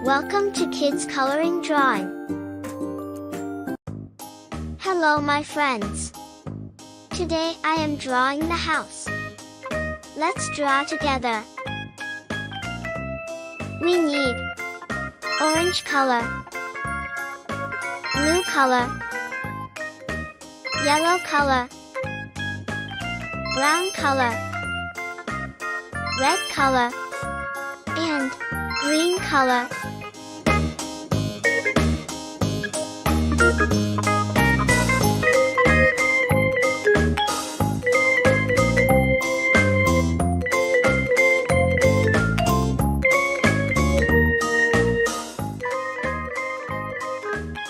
Welcome to Kids Coloring Drawing. Hello my friends. Today I am drawing the house. Let's draw together. We need orange color, blue color, yellow color, brown color, red color, and green color.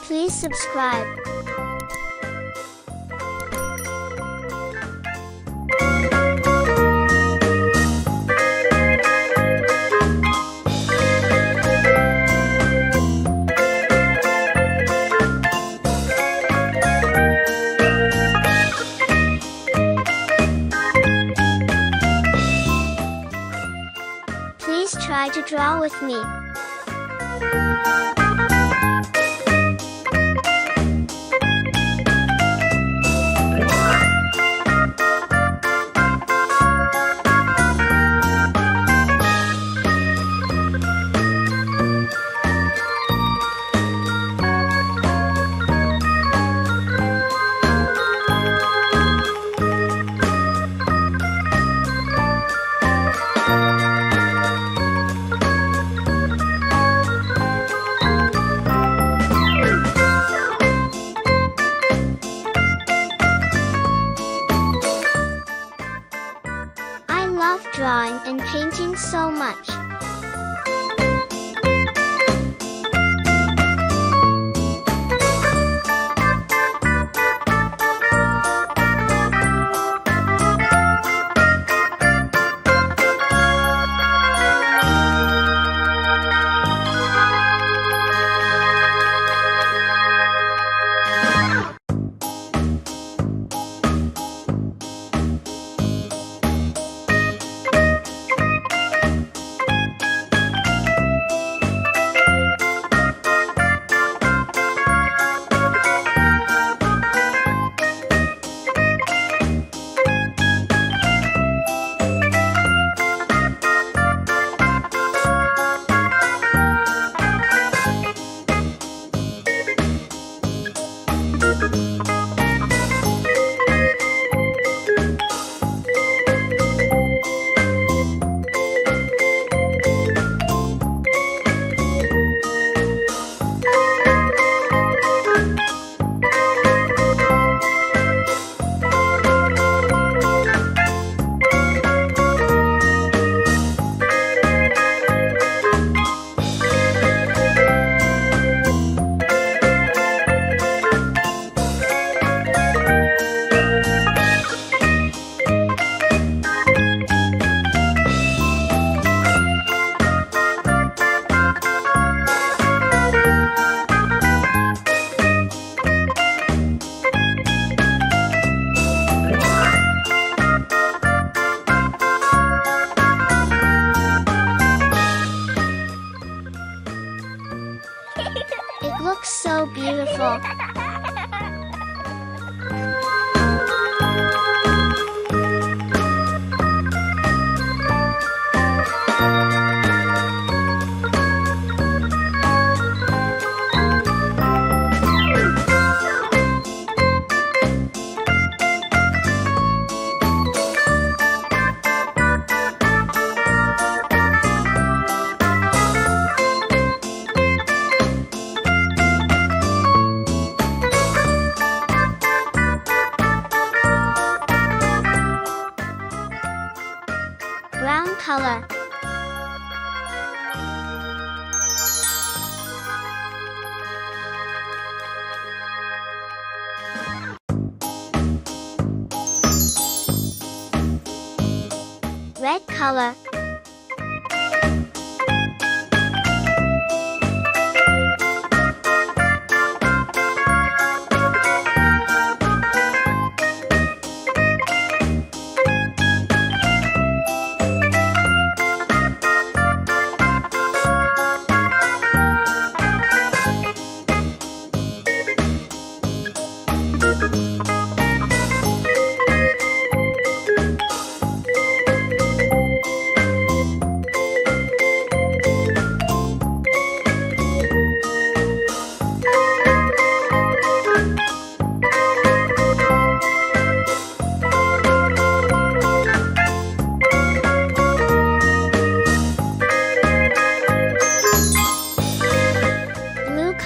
Please subscribe. Please try to draw with me. I love drawing and painting so much. It looks so beautiful. Brown color. Red color.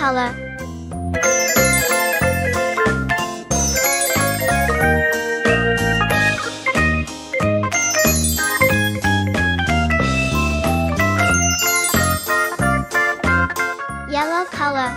color. Yellow color.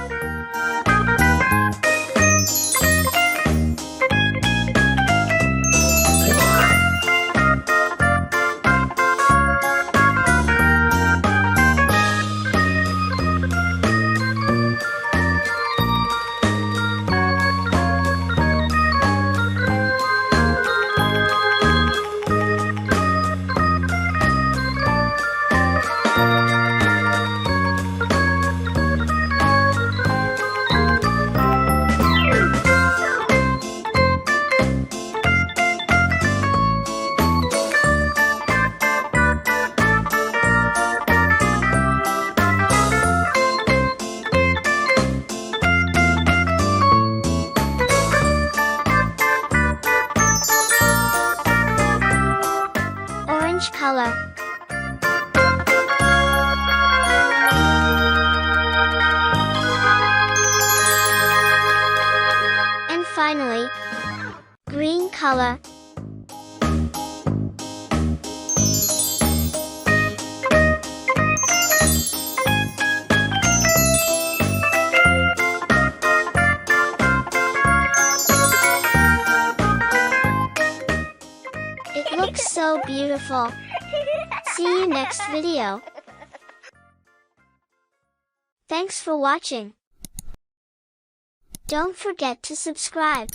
Orange color. And finally, green color. It looks so beautiful. See you next video. Thanks for watching. Don't forget to subscribe.